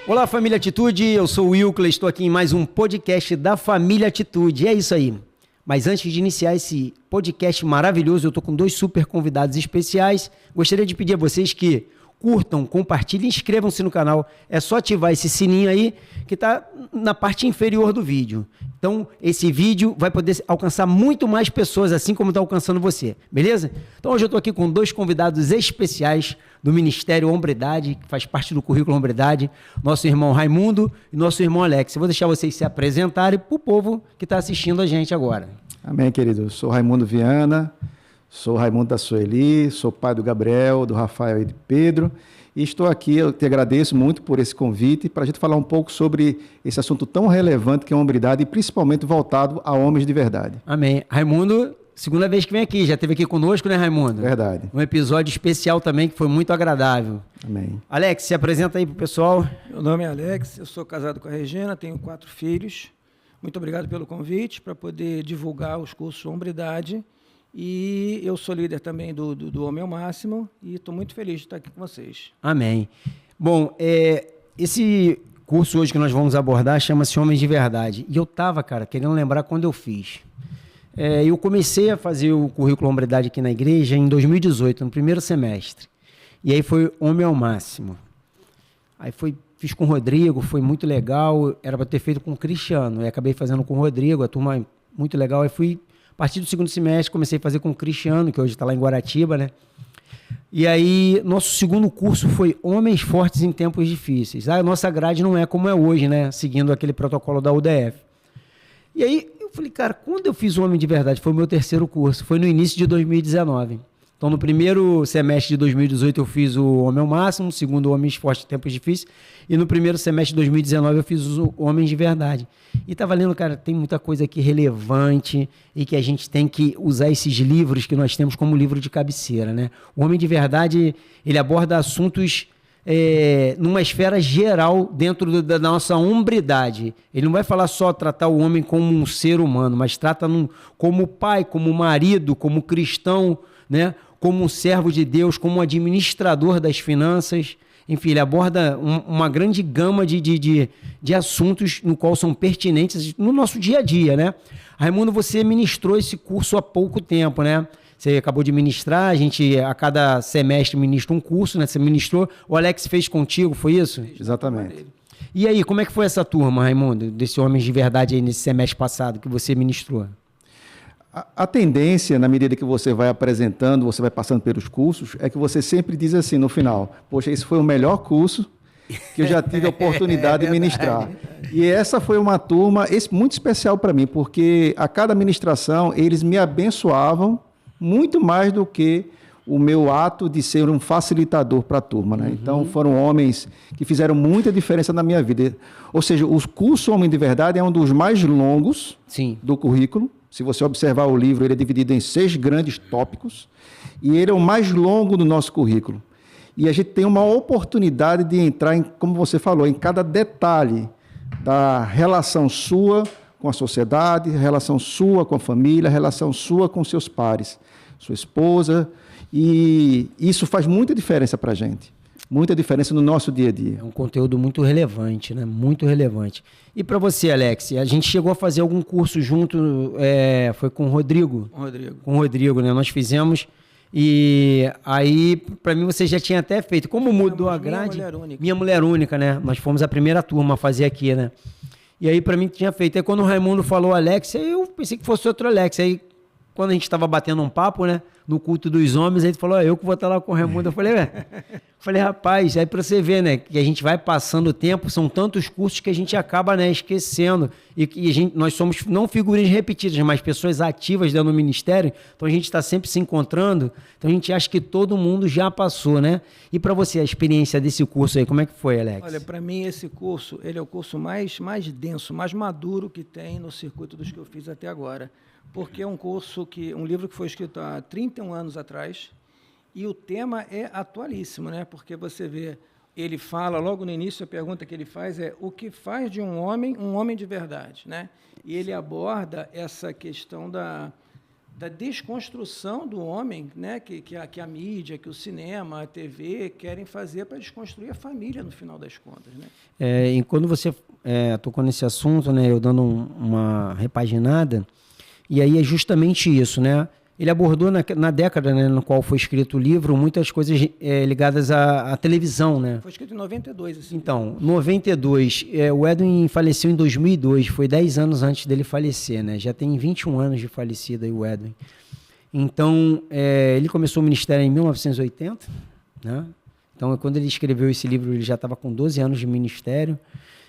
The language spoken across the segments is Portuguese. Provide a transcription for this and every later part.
Olá, Família Atitude, eu sou o Wilcler, estou aqui em mais um podcast da Família Atitude, é isso aí. Mas antes de iniciar esse podcast maravilhoso, eu estou com 2 super convidados especiais. Gostaria de pedir a vocês que curtam, compartilhem, inscrevam-se no canal. É só ativar esse sininho aí que está na parte inferior do vídeo. Então, esse vídeo vai poder alcançar muito mais pessoas, assim como está alcançando você, beleza? Então, hoje eu estou aqui com 2 convidados especiais do Ministério Hombridade, que faz parte do currículo Hombridade, nosso irmão Raimundo e nosso irmão Alex. Eu vou deixar vocês se apresentarem para o povo que está assistindo a gente agora. Amém, querido. Eu sou Raimundo Viana, sou Raimundo da Sueli, sou pai do Gabriel, do Rafael e de Pedro. E estou aqui, eu te agradeço muito por esse convite, para a gente falar um pouco sobre esse assunto tão relevante que é a hombridade, e principalmente voltado a homens de verdade. Amém. Raimundo, segunda vez que vem aqui, já esteve aqui conosco, né, Raimundo? Verdade. Um episódio especial também, que foi muito agradável. Amém. Alex, se apresenta aí pro pessoal. Meu nome é Alex, eu sou casado com a Regina, tenho 4 filhos. Muito obrigado pelo convite para poder divulgar os cursos de hombridade. E eu sou líder também do Homem ao Máximo e estou muito feliz de estar aqui com vocês. Amém. Bom, esse curso hoje que nós vamos abordar chama-se Homens de Verdade. E eu estava, cara, querendo lembrar quando eu fiz. Eu comecei a fazer o currículo Hombridade aqui na igreja em 2018, no primeiro semestre. E aí foi Homem ao Máximo. Aí fiz com o Rodrigo, foi muito legal. Era para ter feito com o Cristiano. E acabei fazendo com o Rodrigo, a turma muito legal. Aí fui, a partir do segundo semestre, comecei a fazer com o Cristiano, que hoje está lá em Guaratiba, né? E aí, nosso segundo curso foi Homens Fortes em Tempos Difíceis. A nossa grade não é como é hoje, né? Seguindo aquele protocolo da UDF. E aí, eu falei, cara, quando eu fiz o Homem de Verdade? Foi o meu terceiro curso, foi no início de 2019. Então, no primeiro semestre de 2018, eu fiz o Homem ao Máximo, segundo Homens Fortes em Tempos Difíceis, e no primeiro semestre de 2019, eu fiz o Homens de Verdade. E tá valendo, cara, tem muita coisa aqui relevante e que a gente tem que usar esses livros que nós temos como livro de cabeceira, né? O Homem de Verdade, ele aborda assuntos numa esfera geral dentro da nossa hombridade. Ele não vai falar só tratar o homem como um ser humano, mas trata como pai, como marido, como cristão, né? Como um servo de Deus, como um administrador das finanças. Enfim, ele aborda uma grande gama de assuntos no qual são pertinentes no nosso dia a dia, né? Raimundo, você ministrou esse curso há pouco tempo, né? Você acabou de ministrar, a gente a cada semestre ministra um curso, né? Você ministrou, o Alex fez contigo, foi isso? Exatamente. E aí, como é que foi essa turma, Raimundo, desse Homens de Verdade aí nesse semestre passado que você ministrou? A tendência, na medida que você vai apresentando, você vai passando pelos cursos, é que você sempre diz assim no final, poxa, esse foi o melhor curso que eu já tive a oportunidade de ministrar. E essa foi uma turma muito especial para mim, porque a cada ministração eles me abençoavam muito mais do que o meu ato de ser um facilitador para a turma, né? Então, foram homens que fizeram muita diferença na minha vida. Ou seja, o curso Homem de Verdade é um dos mais longos do currículo. Se você observar o livro, ele é dividido em 6 grandes tópicos e ele é o mais longo do nosso currículo. E a gente tem uma oportunidade de entrar, como você falou, em cada detalhe da relação sua com a sociedade, relação sua com a família, relação sua com seus pares, sua esposa, e isso faz muita diferença para a gente, muita diferença no nosso dia a dia. É um conteúdo muito relevante, né? Muito relevante. E para você, Alex, a gente chegou a fazer algum curso junto, foi com o Rodrigo? Com o Rodrigo, né? Nós fizemos, e aí, para mim, você já tinha até feito. Como mudou a grade? Minha Mulher Única, né? Nós fomos a primeira turma a fazer aqui, né? E aí, para mim, tinha feito. Aí, quando o Raimundo falou Alex, aí eu pensei que fosse outro Alex. Aí, quando a gente estava batendo um papo, né? No culto dos homens, aí ele falou, eu que vou estar lá com o Raimundo. Eu falei, rapaz, aí para você ver, né? Que a gente vai passando o tempo, são tantos cursos que a gente acaba, né, esquecendo. E nós somos não figurinhas repetidas, mas pessoas ativas dentro do ministério. Então a gente está sempre se encontrando. Então a gente acha que todo mundo já passou, né? E para você, a experiência desse curso aí, como é que foi, Alex? Olha, para mim esse curso, ele é o curso mais denso, mais maduro que tem no circuito dos que eu fiz até agora. Porque é um livro que foi escrito há 31 anos atrás, e o tema é atualíssimo, né? Porque você vê, ele fala, logo no início, a pergunta que ele faz é o que faz de um homem de verdade, né? E ele aborda essa questão da desconstrução do homem, né, que a mídia, que o cinema, a TV querem fazer para desconstruir a família no final das contas, né? E quando você tocou nesse assunto, né, eu dando uma repaginada, e aí é justamente isso, né? Ele abordou na década, né, no qual foi escrito o livro, muitas coisas ligadas à televisão, né? Foi escrito em 92. Assim. Então, 92. O Edwin faleceu em 2002, foi 10 anos antes dele falecer, né? Já tem 21 anos de falecido aí o Edwin. Então, ele começou o ministério em 1980, né? Então, quando ele escreveu esse livro, ele já estava com 12 anos de ministério.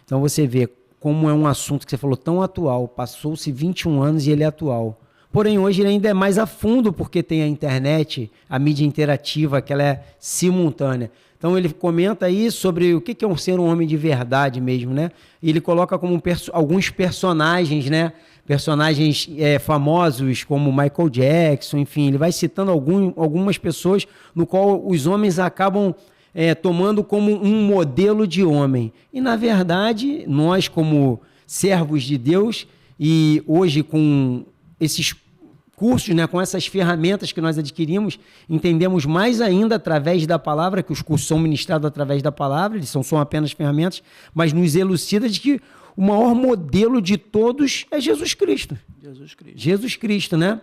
Então, você vê como é um assunto que você falou tão atual. Passou-se 21 anos e ele é atual. Porém, hoje ele ainda é mais a fundo porque tem a internet, a mídia interativa, que ela é simultânea. Então, ele comenta aí sobre o que é ser um homem de verdade mesmo, né? E ele coloca como alguns personagens, né? Personagens famosos como Michael Jackson, enfim, ele vai citando algumas pessoas no qual os homens acabam tomando como um modelo de homem. E, na verdade, nós como servos de Deus e hoje com esses cursos, né, com essas ferramentas que nós adquirimos, entendemos mais ainda através da palavra, que os cursos são ministrados através da palavra, eles são apenas ferramentas, mas nos elucida de que o maior modelo de todos é Jesus Cristo. Jesus Cristo, né?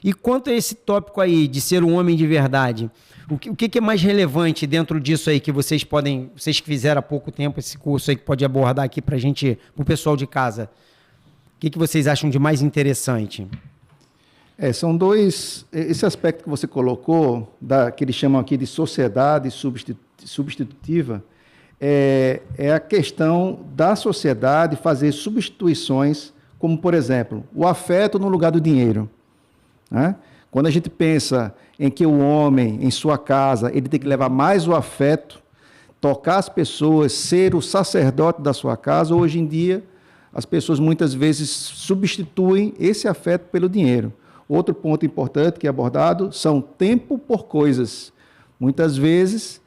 E quanto a esse tópico aí de ser um homem de verdade, o que é mais relevante dentro disso aí que vocês que fizeram há pouco tempo esse curso aí, que pode abordar aqui pra gente, pro pessoal de casa? O que vocês acham de mais interessante? São dois... Esse aspecto que você colocou, que eles chamam aqui de sociedade substitutiva, é a questão da sociedade fazer substituições, como, por exemplo, o afeto no lugar do dinheiro. Né? Quando a gente pensa em que o homem, em sua casa, ele tem que levar mais o afeto, tocar as pessoas, ser o sacerdote da sua casa, hoje em dia... As pessoas muitas vezes substituem esse afeto pelo dinheiro. Outro ponto importante que é abordado são tempo por coisas. Muitas vezes,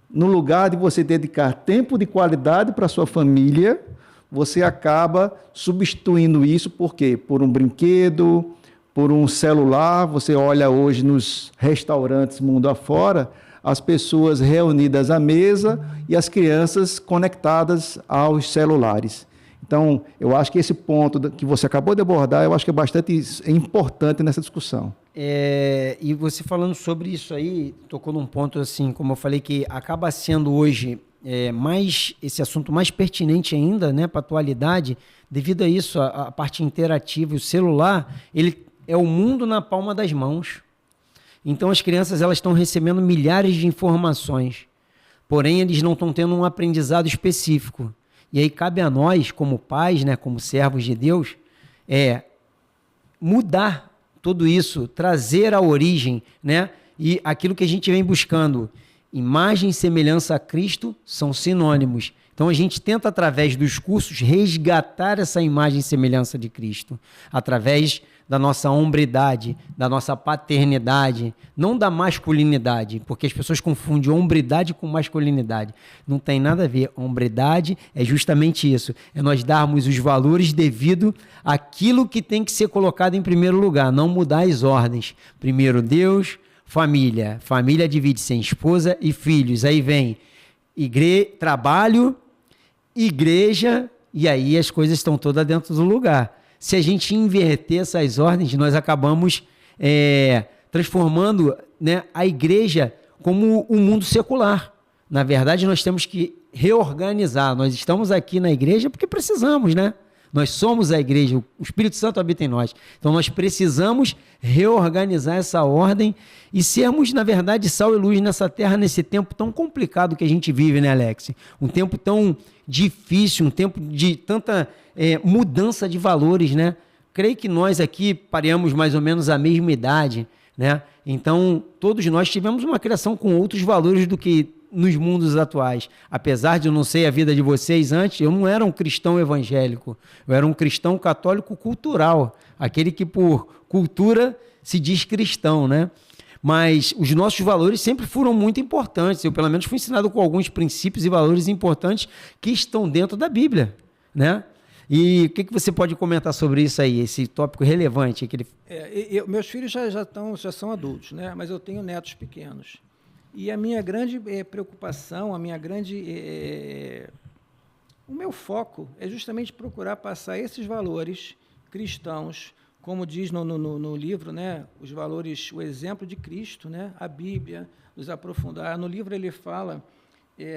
no lugar de você dedicar tempo de qualidade para a sua família, você acaba substituindo isso por quê? Por um brinquedo, por um celular. Você olha hoje nos restaurantes mundo afora, as pessoas reunidas à mesa e as crianças conectadas aos celulares. Então, eu acho que esse ponto que você acabou de abordar, eu acho que é bastante importante nessa discussão. E você falando sobre isso aí, tocou num ponto assim, como eu falei, que acaba sendo hoje esse assunto mais pertinente ainda, né, para a atualidade, devido a isso, a parte interativa, o celular, ele é o mundo na palma das mãos. Então, as crianças elas estão recebendo milhares de informações, porém, eles não estão tendo um aprendizado específico. E aí cabe a nós, como pais, né, como servos de Deus, mudar tudo isso, trazer a origem, né, e aquilo que a gente vem buscando. Imagem e semelhança a Cristo são sinônimos. Então a gente tenta, através dos cursos, resgatar essa imagem e semelhança de Cristo, através da nossa hombridade, da nossa paternidade, não da masculinidade, porque as pessoas confundem hombridade com masculinidade. Não tem nada a ver. Hombridade é justamente isso, é nós darmos os valores devido àquilo que tem que ser colocado em primeiro lugar, não mudar as ordens. Primeiro Deus, família. Família divide-se em esposa e filhos. Aí vem trabalho, igreja, e aí as coisas estão todas dentro do lugar. Se a gente inverter essas ordens, nós acabamos transformando, né, a igreja como um mundo secular. Na verdade, nós temos que reorganizar. Nós estamos aqui na igreja porque precisamos, né? Nós somos a igreja, o Espírito Santo habita em nós. Então, nós precisamos reorganizar essa ordem e sermos, na verdade, sal e luz nessa terra, nesse tempo tão complicado que a gente vive, né, Alex? Um tempo tão difícil, um tempo de tanta mudança de valores, né? Creio que nós aqui pareamos mais ou menos a mesma idade, né? Então, todos nós tivemos uma criação com outros valores do que nos mundos atuais. Apesar de eu não sei a vida de vocês antes, eu não era um cristão evangélico, eu era um cristão católico cultural, aquele que por cultura se diz cristão, né? Mas os nossos valores sempre foram muito importantes. Eu, pelo menos, fui ensinado com alguns princípios e valores importantes que estão dentro da Bíblia, né? E o que você pode comentar sobre isso aí, esse tópico relevante? Meus filhos já são adultos, né? Mas eu tenho netos pequenos. E a minha grande preocupação, o meu foco é justamente procurar passar esses valores cristãos, como diz no livro, né? Os valores, o exemplo de Cristo, né? A Bíblia, nos aprofundar. No livro ele fala,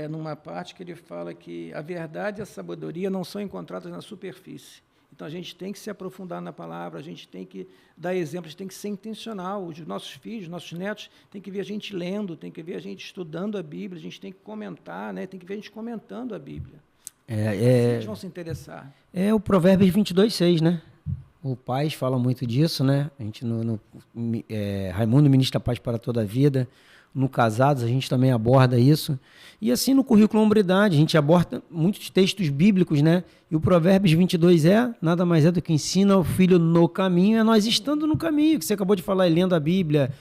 numa parte que ele fala que a verdade e a sabedoria não são encontradas na superfície. Então, a gente tem que se aprofundar na palavra, a gente tem que dar exemplo, a gente tem que ser intencional. Os nossos filhos, nossos netos, tem que ver a gente lendo, tem que ver a gente estudando a Bíblia, a gente tem que comentar, né? Tem que ver a gente comentando a Bíblia. Eles vão se interessar. É o Provérbios 22:6, né? O Paz fala muito disso, né? A gente Raimundo ministra a paz para toda a vida. No Casados, a gente também aborda isso. E assim, no currículo Hombridade, a gente aborda muitos textos bíblicos, né? E o Provérbios 22 nada mais é do que ensina ao filho no caminho, é nós estando no caminho, que você acabou de falar, lendo a Bíblia.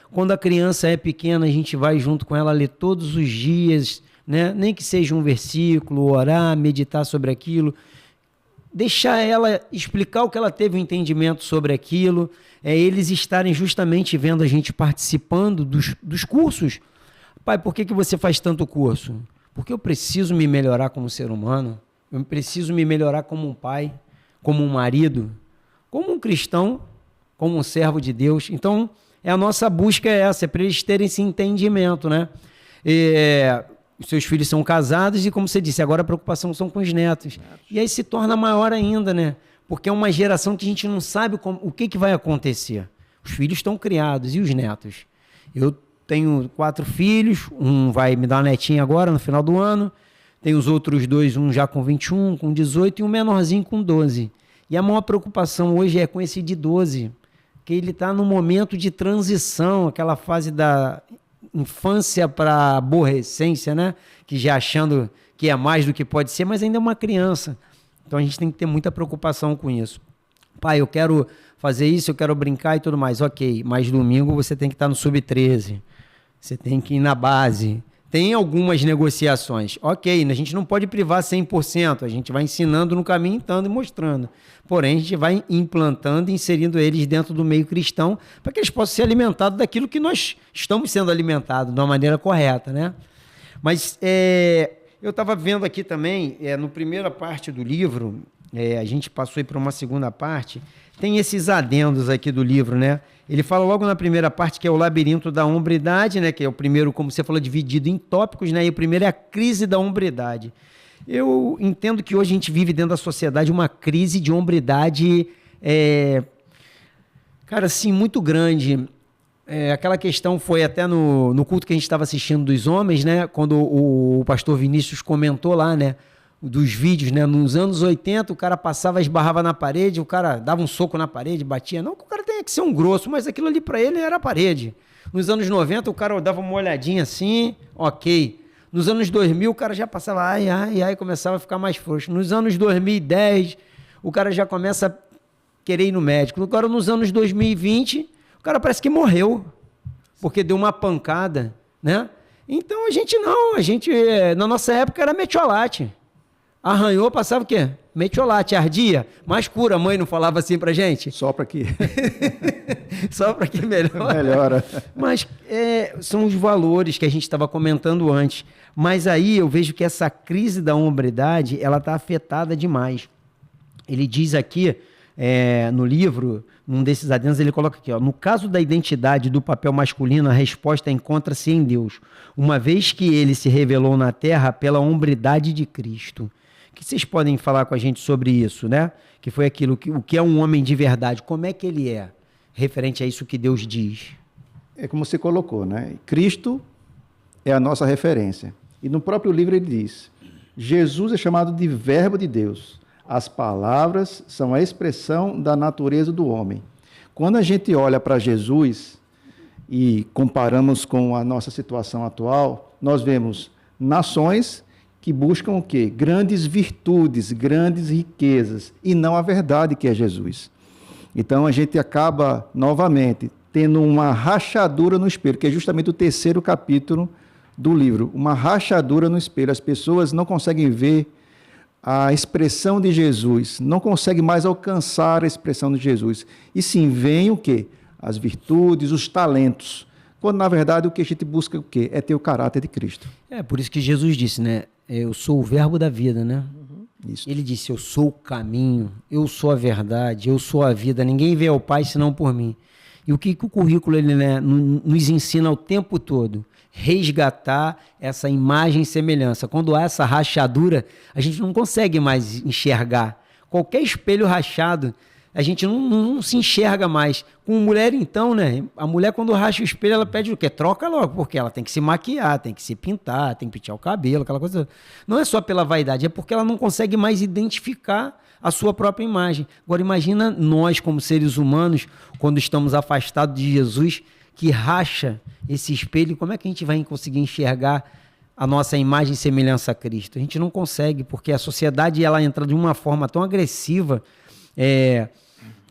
Quando a criança é pequena, a gente vai junto com ela ler todos os dias, né? Nem que seja um versículo, orar, meditar sobre aquilo. Deixar ela explicar o que ela teve um entendimento sobre aquilo, eles estarem justamente vendo a gente participando dos cursos. Pai, por que você faz tanto curso? Porque eu preciso me melhorar como ser humano, eu preciso me melhorar como um pai, como um marido, como um cristão, como um servo de Deus. Então, a nossa busca é essa, para eles terem esse entendimento, né? Os seus filhos são casados e, como você disse, agora a preocupação são com os netos. E aí se torna maior ainda, né? Porque é uma geração que a gente não sabe o que vai acontecer. Os filhos estão criados e os netos. Eu tenho 4 filhos, um vai me dar uma netinha agora, no final do ano. Tenho os outros 2, um já com 21, com 18 e um menorzinho com 12. E a maior preocupação hoje é com esse de 12, que ele está no momento de transição, aquela fase da infância para aborrecência, né? Que já achando que é mais do que pode ser, mas ainda é uma criança. Então a gente tem que ter muita preocupação com isso. Pai, eu quero fazer isso, eu quero brincar e tudo mais. Ok, mas domingo você tem que estar no sub-13, você tem que ir na base. Tem algumas negociações. Ok, a gente não pode privar 100%, a gente vai ensinando no caminho, então, e mostrando. Porém, a gente vai implantando e inserindo eles dentro do meio cristão para que eles possam ser alimentados daquilo que nós estamos sendo alimentados, de uma maneira correta, né? Mas eu estava vendo aqui também, na primeira parte do livro, a gente passou aí para uma segunda parte, tem esses adendos aqui do livro, né? Ele fala logo na primeira parte que é o labirinto da hombridade, né? Que é o primeiro, como você falou, dividido em tópicos, né? E o primeiro é a crise da hombridade. Eu entendo que hoje a gente vive dentro da sociedade uma crise de hombridade, cara, assim, muito grande. Aquela questão foi até no culto que a gente estava assistindo dos homens, né? Quando o pastor Vinícius comentou lá, né? Dos vídeos, né? Nos anos 80, o cara passava, esbarrava na parede, o cara dava um soco na parede, batia. Não que o cara tenha que ser um grosso, mas aquilo ali para ele era a parede. Nos anos 90, o cara dava uma olhadinha assim, ok. Nos anos 2000, o cara já passava, ai, começava a ficar mais frouxo. Nos anos 2010, o cara já começa a querer ir no médico. Agora, nos anos 2020, o cara parece que morreu, porque deu uma pancada, né? Então, a gente, na nossa época, era metiolate. Arranhou, passava o quê? Metiolate, ardia, mais cura. A mãe não falava assim pra gente? Só para que... Só para que melhora. Melhora. Mas são os valores que a gente estava comentando antes. Mas aí eu vejo que essa crise da hombridade, ela está afetada demais. Ele diz aqui, no livro, num desses adendos, ele coloca aqui, ó, no caso da identidade do papel masculino, a resposta encontra-se em Deus, uma vez que ele se revelou na terra pela hombridade de Cristo. O que vocês podem falar com a gente sobre isso, né? Que foi aquilo, o que é um homem de verdade, como é que ele é, referente a isso que Deus diz? É como você colocou, né? Cristo é a nossa referência. E no próprio livro ele diz, Jesus é chamado de verbo de Deus. As palavras são a expressão da natureza do homem. Quando a gente olha para Jesus e comparamos com a nossa situação atual, nós vemos nações que buscam o quê? Grandes virtudes, grandes riquezas, e não a verdade que é Jesus. Então a gente acaba, novamente, tendo uma rachadura no espelho, que é justamente o 3º capítulo do livro, uma rachadura no espelho. As pessoas não conseguem ver a expressão de Jesus, não consegue mais alcançar a expressão de Jesus. E sim, vem o quê? As virtudes, os talentos. Quando, na verdade, o que a gente busca é o quê? É ter o caráter de Cristo. Por isso que Jesus disse, né? Eu sou o verbo da vida, né? Isso. Ele disse, eu sou o caminho, eu sou a verdade, eu sou a vida. Ninguém vê ao Pai senão por mim. E o que o currículo ele, né, nos ensina o tempo todo? Resgatar essa imagem e semelhança. Quando há essa rachadura, a gente não consegue mais enxergar. Qualquer espelho rachado, a gente não se enxerga mais. Com mulher, então, né? A mulher, quando racha o espelho, ela pede o quê? Troca logo, porque ela tem que se maquiar, tem que se pintar, tem que pentear o cabelo, aquela coisa. Não é só pela vaidade, é porque ela não consegue mais identificar a sua própria imagem. Agora, imagina nós, como seres humanos, quando estamos afastados de Jesus, que racha esse espelho, como é que a gente vai conseguir enxergar a nossa imagem e semelhança a Cristo? A gente não consegue, porque a sociedade ela entra de uma forma tão agressiva,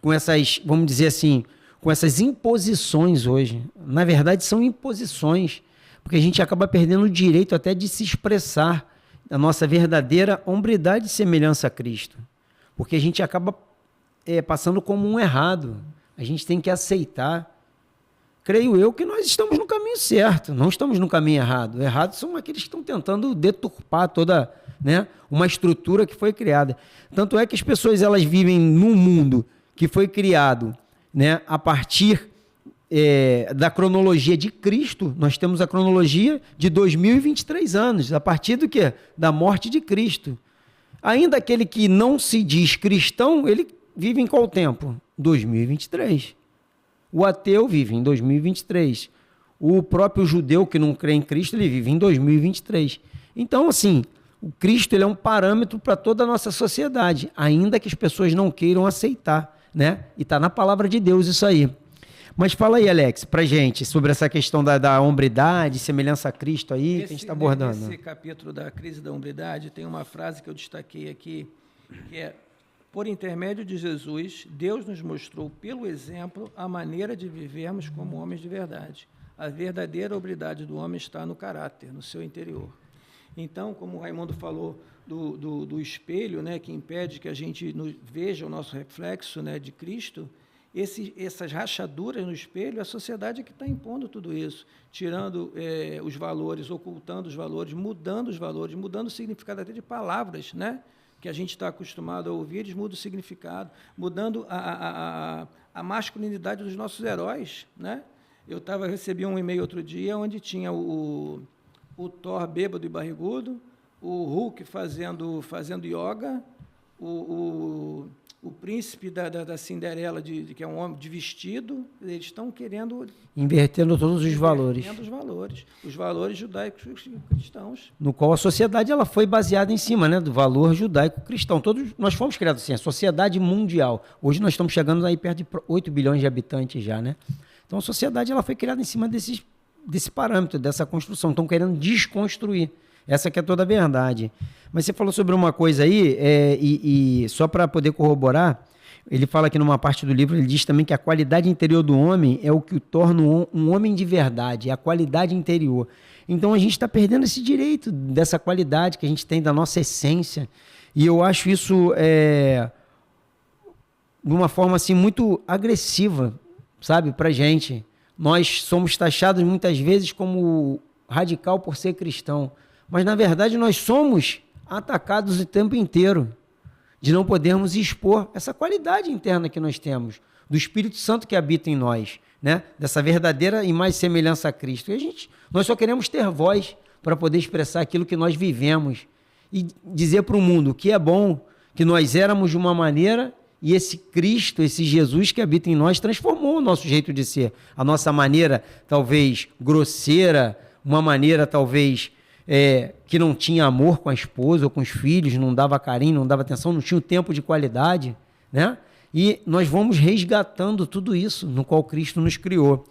com essas, vamos dizer assim, com essas imposições hoje. Na verdade, são imposições, porque a gente acaba perdendo o direito até de se expressar a nossa verdadeira hombridade e semelhança a Cristo. Porque a gente acaba passando como um errado. A gente tem que aceitar. Creio eu que nós estamos no caminho certo, não estamos no caminho errado. Errados são aqueles que estão tentando deturpar toda, né, uma estrutura que foi criada. Tanto é que as pessoas elas vivem num mundo que foi criado, né, a partir da cronologia de Cristo. Nós temos a cronologia de 2023 anos, a partir do quê? Da morte de Cristo. Ainda aquele que não se diz cristão, ele vive em qual tempo? 2023. O ateu vive em 2023. O próprio judeu que não crê em Cristo, ele vive em 2023. Então, assim, o Cristo ele é um parâmetro para toda a nossa sociedade, ainda que as pessoas não queiram aceitar, né? E está na palavra de Deus isso aí. Mas fala aí, Alex, pra gente, sobre essa questão da hombridade, semelhança a Cristo aí, que a gente está abordando. Nesse capítulo da crise da hombridade, tem uma frase que eu destaquei aqui, que é: por intermédio de Jesus, Deus nos mostrou pelo exemplo a maneira de vivermos como homens de verdade. A verdadeira hombridade do homem está no caráter, no seu interior. Então, como o Raimundo falou do espelho, né, que impede que a gente veja o nosso reflexo, né, de Cristo, essas rachaduras no espelho, a sociedade é que está impondo tudo isso, tirando os valores, ocultando os valores, mudando o significado até de palavras, né? Que a gente está acostumado a ouvir, eles mudam o significado, mudando a masculinidade dos nossos heróis, né? Eu recebi um e-mail outro dia onde tinha o Thor bêbado e barrigudo, o Hulk fazendo yoga, o príncipe da Cinderela, que é um homem de vestido. Eles estão querendo... Invertendo todos os valores. Os valores judaicos cristãos. No qual a sociedade ela foi baseada em cima, né, do valor judaico-cristão. Nós fomos criados assim, a sociedade mundial. Hoje nós estamos chegando aí perto de 8 bilhões de habitantes já, né? Então a sociedade ela foi criada em cima desse parâmetro, dessa construção. Estão querendo desconstruir. Essa que é toda a verdade. Mas você falou sobre uma coisa aí, e só para poder corroborar, ele fala aqui numa parte do livro, ele diz também que a qualidade interior do homem é o que o torna um homem de verdade, é a qualidade interior. Então a gente está perdendo esse direito dessa qualidade que a gente tem da nossa essência. E eu acho isso de uma forma assim, muito agressiva, sabe, para a gente. Nós somos taxados muitas vezes como radical por ser cristão. Mas, na verdade, nós somos atacados o tempo inteiro de não podermos expor essa qualidade interna que nós temos, do Espírito Santo que habita em nós, né? Dessa verdadeira imagem e semelhança a Cristo. E nós só queremos ter voz para poder expressar aquilo que nós vivemos e dizer para o mundo que é bom, que nós éramos de uma maneira e esse Cristo, esse Jesus que habita em nós transformou o nosso jeito de ser. A nossa maneira, talvez, grosseira, uma maneira, talvez... que não tinha amor com a esposa ou com os filhos, não dava carinho, não dava atenção, não tinha o tempo de qualidade, né? E nós vamos resgatando tudo isso no qual Cristo nos criou.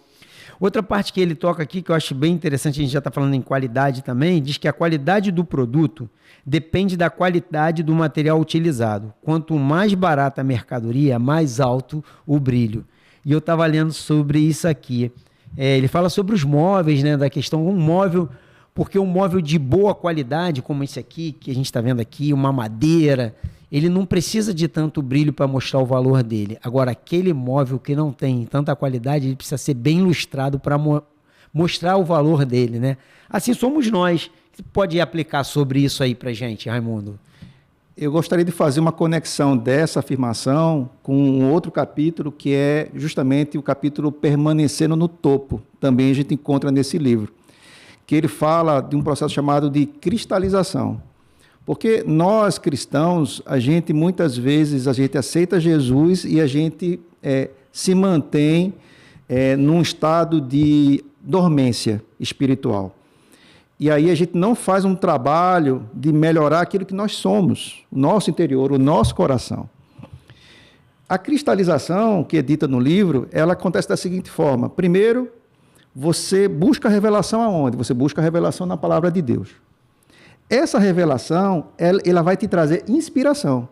Outra parte que ele toca aqui, que eu acho bem interessante, a gente já está falando em qualidade também, diz que a qualidade do produto depende da qualidade do material utilizado. Quanto mais barata a mercadoria, mais alto o brilho. E eu estava lendo sobre isso aqui. Ele fala sobre os móveis, né? Da questão, um móvel... Porque um móvel de boa qualidade, como esse aqui, que a gente está vendo aqui, uma madeira, ele não precisa de tanto brilho para mostrar o valor dele. Agora, aquele móvel que não tem tanta qualidade, ele precisa ser bem ilustrado para mostrar o valor dele, né? Assim somos nós. Você pode aplicar sobre isso aí para gente, Raimundo? Eu gostaria de fazer uma conexão dessa afirmação com um outro capítulo, que é justamente o capítulo Permanecendo no Topo. Também a gente encontra nesse livro, que ele fala de um processo chamado de cristalização. Porque nós, cristãos, muitas vezes, a gente aceita Jesus e a gente se mantém num estado de dormência espiritual. E aí a gente não faz um trabalho de melhorar aquilo que nós somos, o nosso interior, o nosso coração. A cristalização, que é dita no livro, ela acontece da seguinte forma. Primeiro, você busca a revelação aonde? Você busca a revelação na palavra de Deus. Essa revelação, ela vai te trazer inspiração.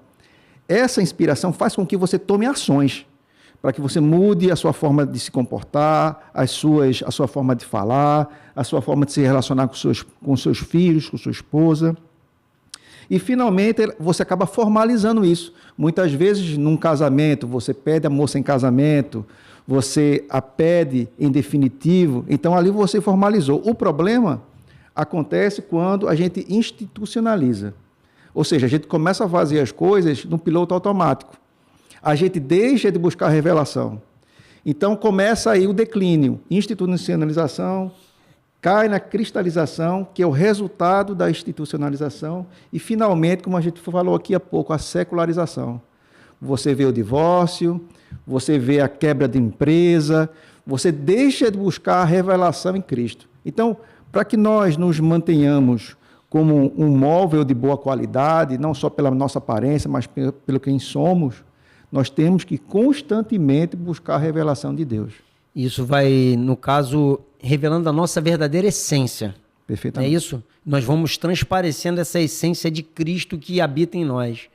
Essa inspiração faz com que você tome ações, para que você mude a sua forma de se comportar, a sua forma de falar, a sua forma de se relacionar com seus filhos, com sua esposa. E, finalmente, você acaba formalizando isso. Muitas vezes, num casamento, você pede a moça em casamento, você a pede em definitivo, então ali você formalizou. O problema acontece quando a gente institucionaliza. Ou seja, a gente começa a fazer as coisas num piloto automático. A gente deixa de buscar a revelação. Então, começa aí o declínio, institucionalização, cai na cristalização, que é o resultado da institucionalização, e, finalmente, como a gente falou aqui há pouco, a secularização. Você vê o divórcio, você vê a quebra de empresa, você deixa de buscar a revelação em Cristo. Então, para que nós nos mantenhamos como um móvel de boa qualidade, não só pela nossa aparência, mas pelo quem somos, nós temos que constantemente buscar a revelação de Deus. Isso vai, no caso, revelando a nossa verdadeira essência. Perfeitamente. É isso? Nós vamos transparecendo essa essência de Cristo que habita em nós.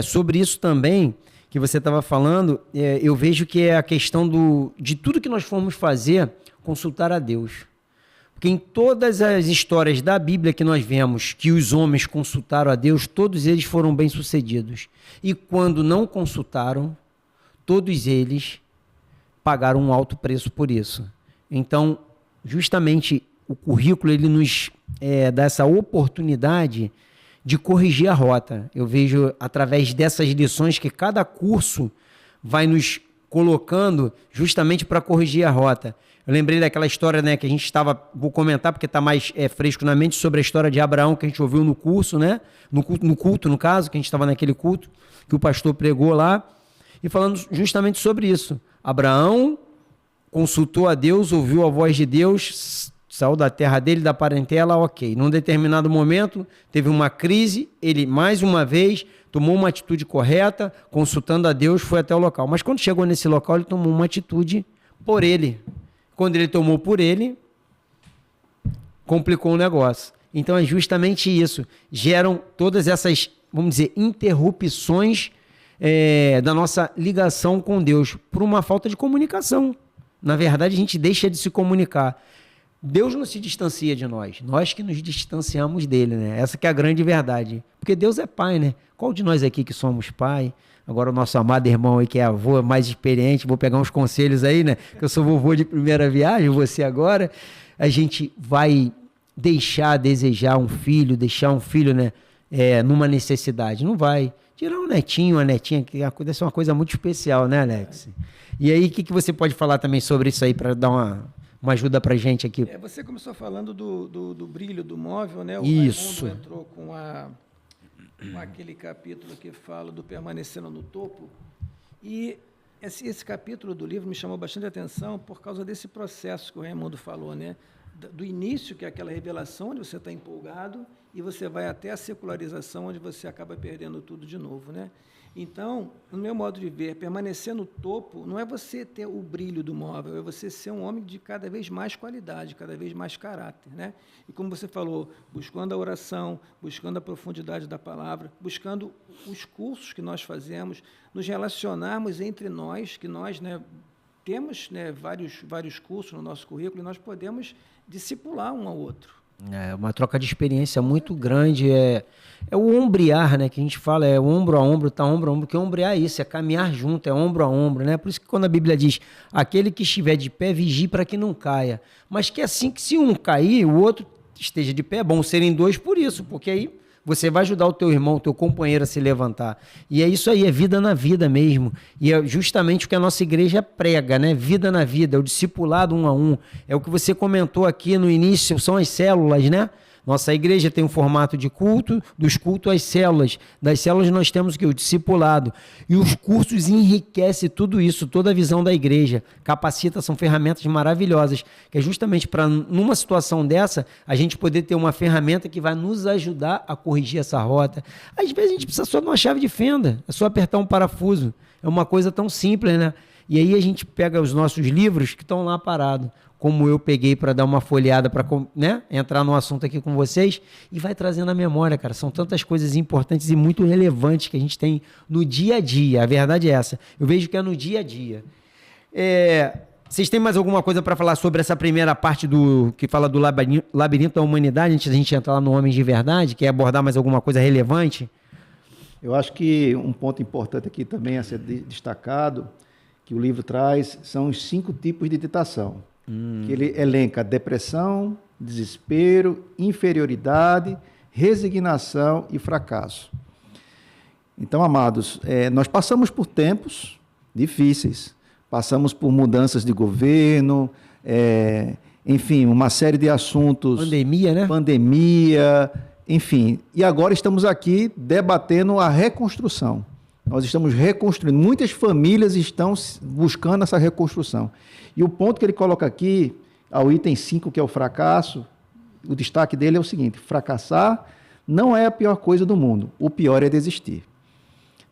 Sobre isso também, que você estava falando, eu vejo que é a questão de tudo que nós formos fazer, consultar a Deus. Porque em todas as histórias da Bíblia que nós vemos que os homens consultaram a Deus, todos eles foram bem-sucedidos. E quando não consultaram, todos eles pagaram um alto preço por isso. Então, justamente, o currículo ele nos dá essa oportunidade de corrigir a rota. Eu vejo, através dessas lições, que cada curso vai nos colocando justamente para corrigir a rota. Eu lembrei daquela história, né, que a gente vou comentar porque está mais fresco na mente, sobre a história de Abraão, que a gente ouviu no curso, né? No culto, no caso, que a gente estava naquele culto, que o pastor pregou lá, e falando justamente sobre isso. Abraão consultou a Deus, ouviu a voz de Deus, saiu da terra dele, da parentela, ok. Num determinado momento, teve uma crise, ele, mais uma vez, tomou uma atitude correta, consultando a Deus, foi até o local. Mas quando chegou nesse local, ele tomou uma atitude por ele. Quando ele tomou por ele, complicou o negócio. Então é justamente isso. Geram todas essas, vamos dizer, interrupções da nossa ligação com Deus por uma falta de comunicação. Na verdade, a gente deixa de se comunicar. Deus não se distancia de nós. Nós que nos distanciamos dele, né? Essa que é a grande verdade. Porque Deus é pai, né? Qual de nós aqui que somos pai? Agora o nosso amado irmão aí, que é avô, mais experiente, vou pegar uns conselhos aí, né? Que eu sou vovô de primeira viagem, você agora. A gente vai deixar a desejar deixar um filho, né? Numa necessidade. Não vai. Tirar um netinho, uma netinha, que deve ser uma coisa muito especial, né, Alex? E aí, o que você pode falar também sobre isso aí, para dar uma ajuda pra gente aqui? Você começou falando do brilho do móvel, né? O Isso. Raimundo entrou com aquele capítulo que fala do permanecendo no topo. E esse capítulo do livro me chamou bastante atenção por causa desse processo que o Raimundo falou, né? Do início, que é aquela revelação onde você está empolgado, e você vai até a secularização, onde você acaba perdendo tudo de novo, né? Então, no meu modo de ver, permanecer no topo não é você ter o brilho do móvel, é você ser um homem de cada vez mais qualidade, cada vez mais caráter, né? E como você falou, buscando a oração, buscando a profundidade da palavra, buscando os cursos que nós fazemos, nos relacionarmos entre nós, que nós, né, temos, né, vários cursos no nosso currículo e nós podemos discipular um ao outro. É uma troca de experiência muito grande, é o ombrear, né, que a gente fala, é ombro a ombro, tá ombro a ombro, que ombrear é isso, é caminhar junto, é ombro a ombro, né, por isso que quando a Bíblia diz, aquele que estiver de pé, vigie para que não caia, mas que assim que se um cair, o outro esteja de pé, é bom serem dois por isso, porque aí você vai ajudar o teu irmão, o teu companheiro a se levantar. E é isso aí, é vida na vida mesmo. E é justamente o que a nossa igreja prega, né? Vida na vida, é o discipulado um a um. É o que você comentou aqui no início, são as células, né? Nossa igreja tem um formato de culto, dos cultos às células. Das células nós temos o discipulado. E os cursos enriquecem tudo isso, toda a visão da igreja. Capacita, são ferramentas maravilhosas, que é justamente para, numa situação dessa, a gente poder ter uma ferramenta que vai nos ajudar a corrigir essa rota. Às vezes a gente precisa só de uma chave de fenda, é só apertar um parafuso. É uma coisa tão simples, né? E aí a gente pega os nossos livros que estão lá parados, como eu peguei para dar uma folheada, para, né, entrar no assunto aqui com vocês, e vai trazendo a memória, cara. São tantas coisas importantes e muito relevantes que a gente tem no dia a dia. A verdade é essa. Eu vejo que é no dia a dia. Vocês têm mais alguma coisa para falar sobre essa primeira parte que fala do labirinto da humanidade, antes da gente entrar lá no Homens de Verdade? Quer abordar mais alguma coisa relevante? Eu acho que um ponto importante aqui também a ser destacado, que o livro traz, são os 5 tipos de tentação. Que ele elenca depressão, desespero, inferioridade, resignação e fracasso. Então, amados, nós passamos por tempos difíceis, passamos por mudanças de governo, enfim, uma série de assuntos. Pandemia, né? Pandemia, enfim. E agora estamos aqui debatendo a reconstrução. Nós estamos reconstruindo. Muitas famílias estão buscando essa reconstrução. E o ponto que ele coloca aqui, ao item 5, que é o fracasso, o destaque dele é o seguinte: fracassar não é a pior coisa do mundo. O pior é desistir.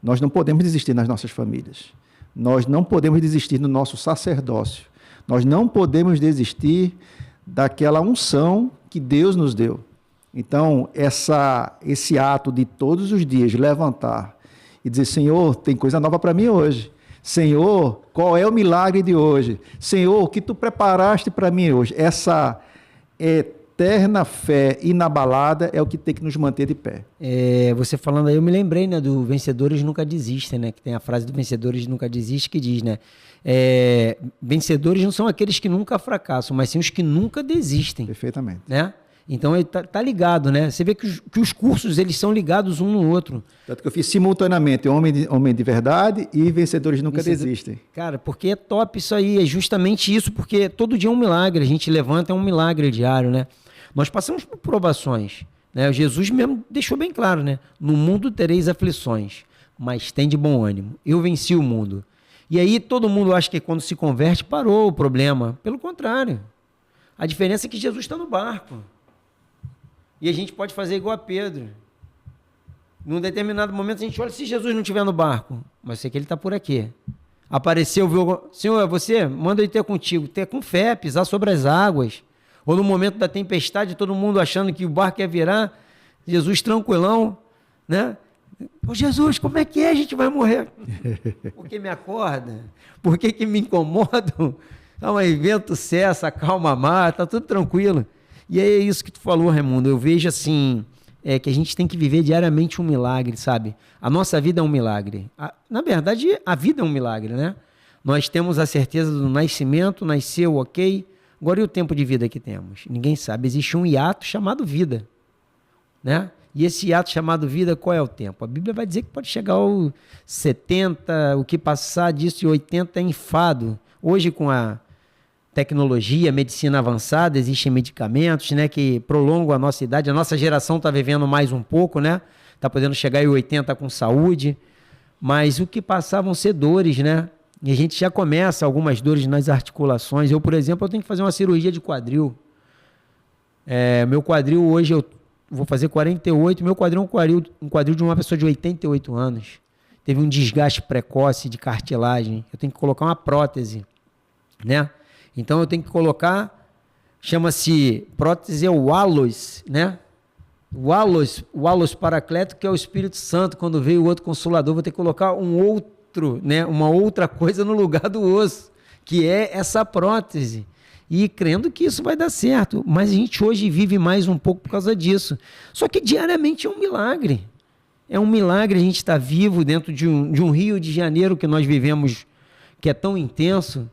Nós não podemos desistir nas nossas famílias. Nós não podemos desistir no nosso sacerdócio. Nós não podemos desistir daquela unção que Deus nos deu. Então, esse ato de todos os dias levantar e dizer: Senhor, tem coisa nova para mim hoje. Senhor, qual é o milagre de hoje? Senhor, o que tu preparaste para mim hoje? Essa eterna fé inabalada é o que tem que nos manter de pé. Você falando aí, eu me lembrei, né, do Vencedores Nunca Desistem, né? Que tem a frase do Vencedores Nunca Desistem que diz, né? Vencedores não são aqueles que nunca fracassam, mas sim os que nunca desistem. Perfeitamente. Né? Então ele tá ligado, né? Você vê que os cursos, eles são ligados um no outro. Tanto que eu fiz simultaneamente Homem de Verdade e Vencedores Nunca Desistem. Cara, porque é top isso aí, é justamente isso, porque todo dia é um milagre, a gente levanta, é um milagre diário, né? Nós passamos por provações, né? Jesus mesmo deixou bem claro, né? No mundo tereis aflições, mas tem de bom ânimo. Eu venci o mundo. E aí todo mundo acha que quando se converte, parou o problema. Pelo contrário. A diferença é que Jesus está no barco. E a gente pode fazer igual a Pedro. Num determinado momento a gente olha, se Jesus não estiver no barco, mas sei que ele está por aqui. Apareceu, viu, Senhor, é você? Manda ele ter contigo. Ter com fé, pisar sobre as águas. Ou no momento da tempestade, todo mundo achando que o barco ia virar, Jesus tranquilão, né? Ô Jesus, como é que a gente vai morrer? Por que me acorda? Por que me incomodam? Calma aí, vento cessa, calma mar, tá tudo tranquilo. E é isso que tu falou, Raimundo. Eu vejo assim, que a gente tem que viver diariamente um milagre, sabe? A nossa vida é um milagre. Na verdade, a vida é um milagre, né? Nós temos a certeza do nascimento, nasceu, ok. Agora, e o tempo de vida que temos? Ninguém sabe. Existe um hiato chamado vida, né? E esse hiato chamado vida, qual é o tempo? A Bíblia vai dizer que pode chegar aos 70, o que passar disso, 80 é enfado. Hoje, com a tecnologia, medicina avançada, existem medicamentos, né, que prolongam a nossa idade. A nossa geração está vivendo mais um pouco, né? Está podendo chegar em 80 com saúde. Mas o que passar vão ser dores, né? E a gente já começa algumas dores nas articulações. Eu, por exemplo, eu tenho que fazer uma cirurgia de quadril. Meu quadril hoje, eu vou fazer 48. Meu quadril é um quadril de uma pessoa de 88 anos. Teve um desgaste precoce de cartilagem. Eu tenho que colocar uma prótese, né? Então eu tenho que colocar, chama-se prótese o Allos, né? O Allos Paracleto, que é o Espírito Santo. Quando veio o outro Consolador, vou ter que colocar um outro, né? Uma outra coisa no lugar do osso, que é essa prótese. E crendo que isso vai dar certo. Mas a gente hoje vive mais um pouco por causa disso. Só que diariamente é um milagre. É um milagre a gente estar vivo dentro de um Rio de Janeiro que nós vivemos, que é tão intenso,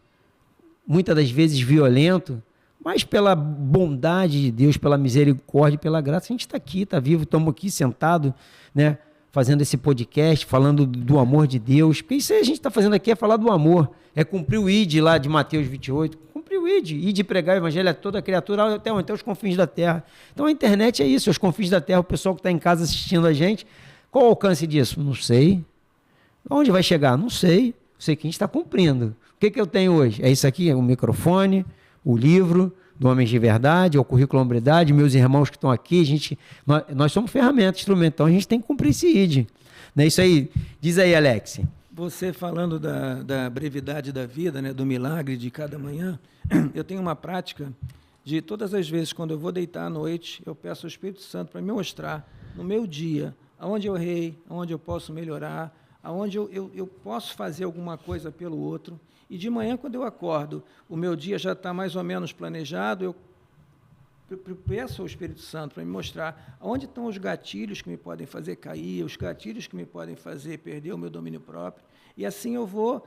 muitas das vezes violento, mas pela bondade de Deus, pela misericórdia, pela graça, a gente está aqui, está vivo, estamos aqui sentados, né, fazendo esse podcast, falando do amor de Deus, porque isso aí a gente está fazendo aqui é falar do amor, é cumprir o ID lá de Mateus 28, cumprir o ID pregar o evangelho a toda criatura, até os confins da terra. Então a internet é isso, os confins da terra, o pessoal que está em casa assistindo a gente, qual o alcance disso? Não sei. Onde vai chegar? Não sei. Sei que a gente está cumprindo. O que eu tenho hoje? É isso aqui, é o microfone, o livro do Homens de Verdade, é o currículo Hombridade, meus irmãos que estão aqui, nós somos ferramentas, instrumentos, então a gente tem que cumprir esse ID. Não é isso aí? Diz aí, Alex. Você falando da brevidade da vida, né, do milagre de cada manhã, eu tenho uma prática de todas as vezes, quando eu vou deitar à noite, eu peço ao Espírito Santo para me mostrar no meu dia, aonde eu errei, aonde eu posso melhorar, aonde eu posso fazer alguma coisa pelo outro. E de manhã, quando eu acordo, o meu dia já está mais ou menos planejado, eu peço ao Espírito Santo para me mostrar onde estão os gatilhos que me podem fazer cair, os gatilhos que me podem fazer perder o meu domínio próprio. E assim eu vou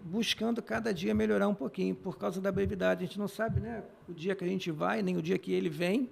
buscando cada dia melhorar um pouquinho, por causa da brevidade. A gente não sabe, né, o dia que a gente vai, nem o dia que ele vem.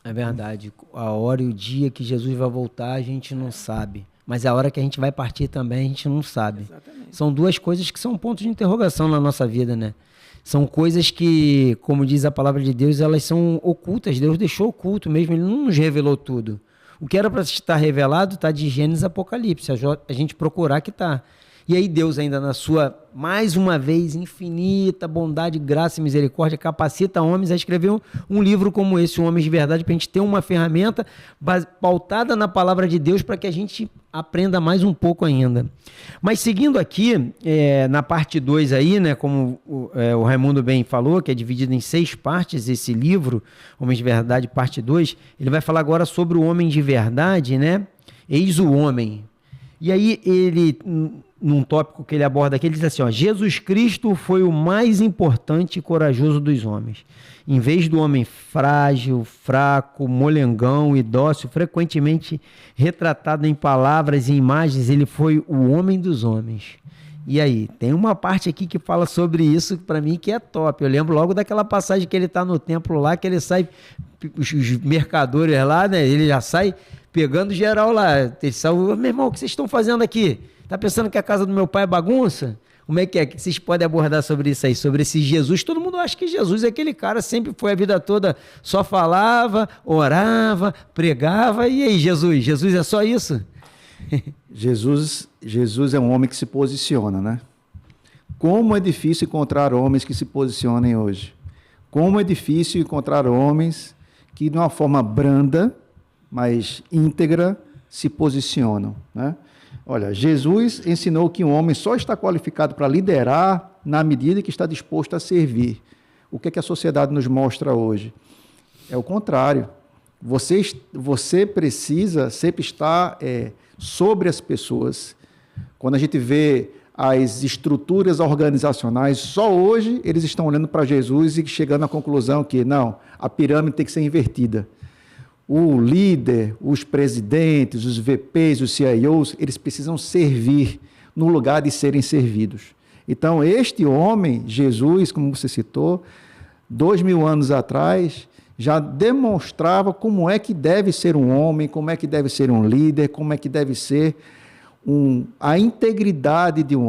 É verdade. A hora e o dia que Jesus vai voltar, a gente não sabe. Mas a hora que a gente vai partir também, a gente não sabe. Exatamente. São duas coisas que são pontos de interrogação na nossa vida, né? São coisas que, como diz a palavra de Deus, elas são ocultas. Deus deixou oculto mesmo, Ele não nos revelou tudo. O que era para estar revelado está de Gênesis e Apocalipse. A gente procurar que está. E aí Deus ainda na sua, mais uma vez, infinita bondade, graça e misericórdia, capacita homens a escrever um livro como esse, um Homens de Verdade, para a gente ter uma ferramenta pautada na palavra de Deus para que a gente aprenda mais um pouco ainda. Mas seguindo aqui, na parte 2 aí, né, como o Raimundo bem falou, que é dividido em 6 partes esse livro, Homens de Verdade, parte 2, ele vai falar agora sobre o homem de verdade, né? Eis o homem. E aí ele, num tópico que ele aborda aqui, ele diz assim, ó, Jesus Cristo foi o mais importante e corajoso dos homens. Em vez do homem frágil, fraco, molengão e dócil, frequentemente retratado em palavras e imagens, ele foi o homem dos homens. E aí, tem uma parte aqui que fala sobre isso, para mim, que é top. Eu lembro logo daquela passagem que ele está no templo lá, que ele sai, os mercadores lá, né, ele já sai pegando geral lá. Ele sai, meu irmão, o que vocês estão fazendo aqui? Tá pensando que a casa do meu pai é bagunça? Como é? Que vocês podem abordar sobre isso aí? Sobre esse Jesus? Todo mundo acha que Jesus é aquele cara, sempre foi a vida toda, só falava, orava, pregava. E aí, Jesus? Jesus é só isso? Jesus é um homem que se posiciona, né? Como é difícil encontrar homens que se posicionem hoje. Como é difícil encontrar homens que, de uma forma branda, mas íntegra, se posicionam, né? Olha, Jesus ensinou que um homem só está qualificado para liderar na medida que está disposto a servir. O que é que a sociedade nos mostra hoje? É o contrário. Você precisa sempre estar sobre as pessoas. Quando a gente vê as estruturas organizacionais, só hoje eles estão olhando para Jesus e chegando à conclusão que, não, a pirâmide tem que ser invertida. O líder, os presidentes, os VPs, os CIOs, eles precisam servir no lugar de serem servidos. Então, este homem, Jesus, como você citou, 2000 anos atrás, já demonstrava como é que deve ser um homem, como é que deve ser um líder, como é que deve ser a integridade de um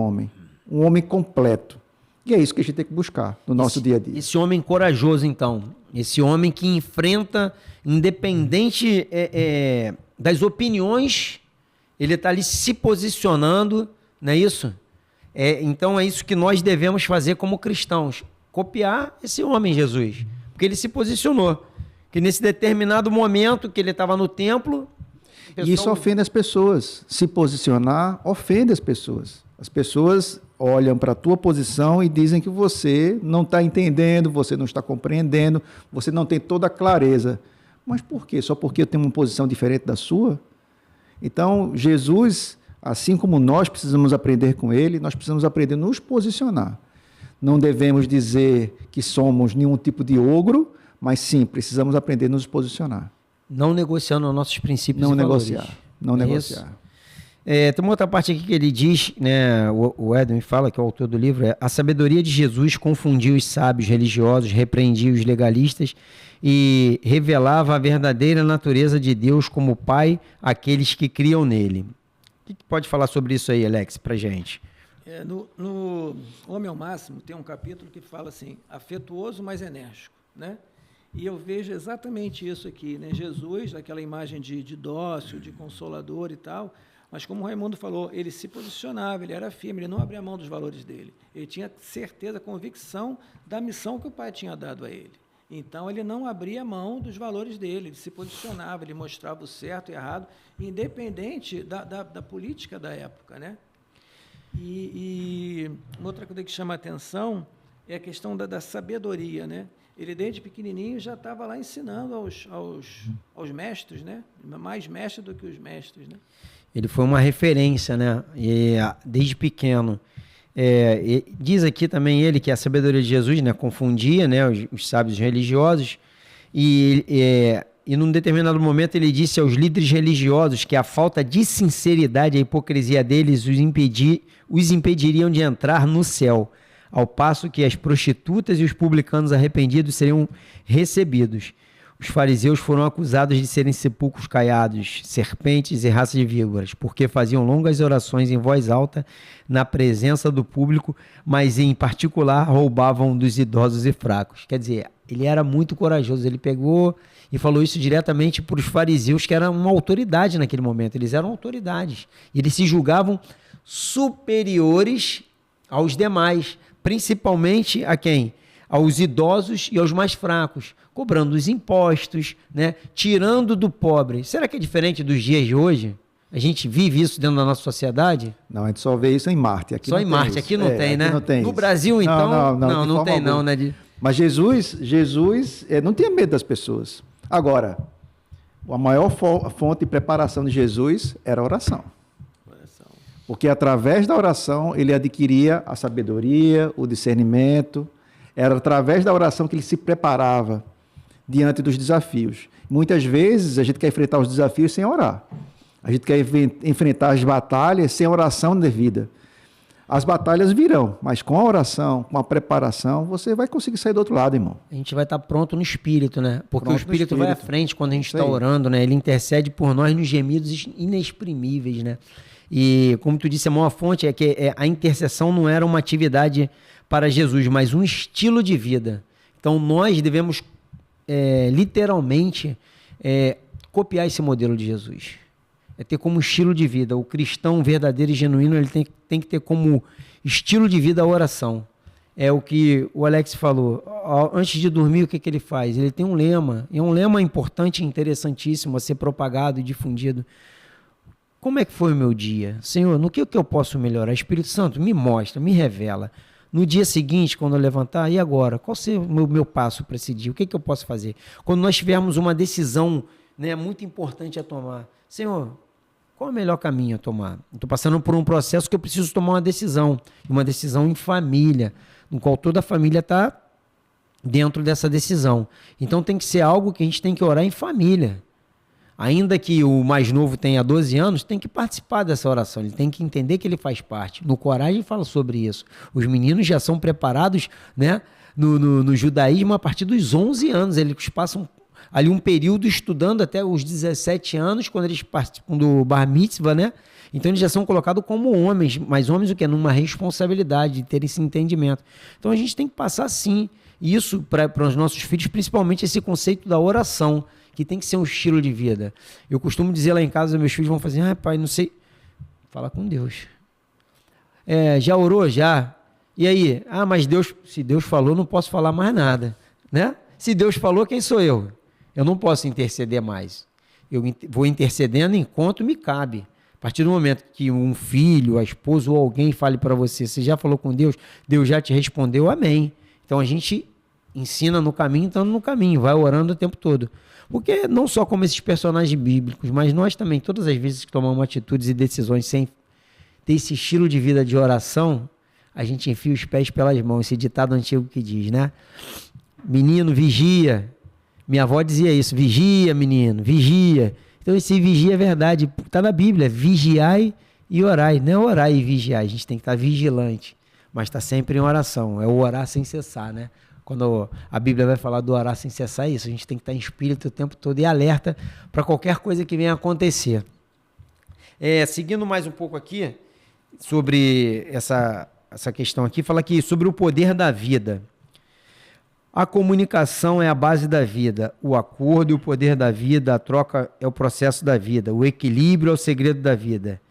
homem completo. E é isso que a gente tem que buscar no nosso dia a dia. Esse homem corajoso, então, esse homem que enfrenta, independente das opiniões, ele está ali se posicionando, não é isso? Então é isso que nós devemos fazer como cristãos, copiar esse homem Jesus, porque ele se posicionou, que nesse determinado momento que ele estava no templo... E isso ofende as pessoas, se posicionar ofende as pessoas. As pessoas olham para a tua posição e dizem que você não está entendendo, você não está compreendendo, você não tem toda a clareza. Mas por quê? Só porque eu tenho uma posição diferente da sua? Então, Jesus, assim como nós precisamos aprender com ele, nós precisamos aprender a nos posicionar. Não devemos dizer que somos nenhum tipo de ogro, mas sim, precisamos aprender a nos posicionar. Não negociando nossos princípios Não e valores. negociar. Não negociar. Tem uma outra parte aqui que ele diz, né, o Edwin fala, que é o autor do livro, a sabedoria de Jesus confundia os sábios religiosos, repreendia os legalistas e revelava a verdadeira natureza de Deus como Pai àqueles que criam nele. O que pode falar sobre isso aí, Alex, pra gente? No Homem ao Máximo tem um capítulo que fala assim, afetuoso, mas enérgico, né? E eu vejo exatamente isso aqui, né? Jesus, aquela imagem de dócil, de consolador e tal, mas como o Raimundo falou, ele se posicionava, ele era firme, ele não abria mão dos valores dele. Ele tinha certeza, convicção da missão que o Pai tinha dado a ele. Então, ele não abria mão dos valores dele, ele se posicionava, ele mostrava o certo e errado, independente da política da época, né? E uma outra coisa que chama a atenção é a questão da sabedoria, né? Ele, desde pequenininho, já estava lá ensinando aos mestres, né? Mais mestre do que os mestres, né? Ele foi uma referência, né? Desde pequeno. Diz aqui também ele que a sabedoria de Jesus, né, confundia, né, os sábios religiosos e num determinado momento ele disse aos líderes religiosos que a falta de sinceridade e a hipocrisia deles os impediriam de entrar no céu, ao passo que as prostitutas e os publicanos arrependidos seriam recebidos. Os fariseus foram acusados de serem sepulcros caiados, serpentes e raça de víboras, porque faziam longas orações em voz alta na presença do público, mas em particular roubavam dos idosos e fracos. Quer dizer, ele era muito corajoso, ele pegou e falou isso diretamente para os fariseus, que eram uma autoridade naquele momento, eles eram autoridades, eles se julgavam superiores aos demais, principalmente a quem? Aos idosos e aos mais fracos, cobrando os impostos, né? Tirando do pobre. Será que é diferente dos dias de hoje? A gente vive isso dentro da nossa sociedade? Não, a gente só vê isso em Marte. Aqui só não em tem Marte, isso. aqui não tem, né? Não tem no isso. Brasil, então, não tem alguma. não, né? Mas Jesus não tinha medo das pessoas. Agora, a maior fonte de preparação de Jesus era a oração. Porque através da oração ele adquiria a sabedoria, o discernimento. Era através da oração que ele se preparava diante dos desafios. Muitas vezes a gente quer enfrentar os desafios sem orar. A gente quer enfrentar as batalhas sem oração devida. As batalhas virão, mas com a oração, com a preparação, você vai conseguir sair do outro lado, irmão. A gente vai estar pronto no espírito, né? Porque Pronto o espírito vai à frente quando a gente está orando, né? Ele intercede por nós nos gemidos inexprimíveis, né? E como tu disse, a maior fonte é que a intercessão não era uma atividade para Jesus, mas um estilo de vida. Então nós devemos literalmente copiar esse modelo de Jesus. É ter como estilo de vida. O cristão verdadeiro e genuíno, ele tem que ter como estilo de vida a oração. É o que o Alex falou. Antes de dormir, o que ele faz? Ele tem um lema, e é um lema importante e interessantíssimo a ser propagado e difundido. Como é que foi o meu dia? Senhor, no que eu posso melhorar? Espírito Santo, me mostra, me revela. No dia seguinte, quando eu levantar, e agora? Qual será o meu passo para esse dia? O que eu posso fazer? Quando nós tivermos uma decisão, né, muito importante a tomar. Senhor, qual é o melhor caminho a tomar? Estou passando por um processo que eu preciso tomar uma decisão em família, no qual toda a família está dentro dessa decisão. Então tem que ser algo que a gente tem que orar em família. Ainda que o mais novo tenha 12 anos, tem que participar dessa oração, ele tem que entender que ele faz parte. No Coragem fala sobre isso. Os meninos já são preparados, né, no judaísmo a partir dos 11 anos, eles passam ali um período estudando até os 17 anos, quando eles participam do Bar Mitzvah, né? Então eles já são colocados como homens, mas homens o quê? Numa responsabilidade de ter esse entendimento. Então a gente tem que passar sim isso para os nossos filhos, principalmente esse conceito da oração, que tem que ser um estilo de vida. Eu costumo dizer lá em casa, meus filhos vão fazer, pai, não sei. Fala com Deus. Já orou? Já. E aí? Mas se Deus falou, não posso falar mais nada, né? Se Deus falou, quem sou eu? Eu não posso interceder mais. Eu vou intercedendo enquanto me cabe. A partir do momento que um filho, a esposa ou alguém fale para você, você já falou com Deus, Deus já te respondeu, amém. Então a gente ensina no caminho, estando no caminho, vai orando o tempo todo. Porque não só como esses personagens bíblicos, mas nós também, todas as vezes que tomamos atitudes e decisões sem ter esse estilo de vida de oração, a gente enfia os pés pelas mãos. Esse ditado antigo que diz, né? Menino, vigia. Minha avó dizia isso, vigia, menino, vigia. Então esse vigia é verdade, está na Bíblia, vigiai e orai. Não é orar e vigiar, a gente tem que estar vigilante, mas está sempre em oração, é o orar sem cessar, né? Quando a Bíblia vai falar do orar sem cessar, é isso, a gente tem que estar em espírito o tempo todo e alerta para qualquer coisa que venha acontecer. Seguindo mais um pouco aqui, sobre essa questão aqui, fala aqui sobre o poder da vida. A comunicação é a base da vida, o acordo e o poder da vida, a troca é o processo da vida, o equilíbrio é o segredo da vida.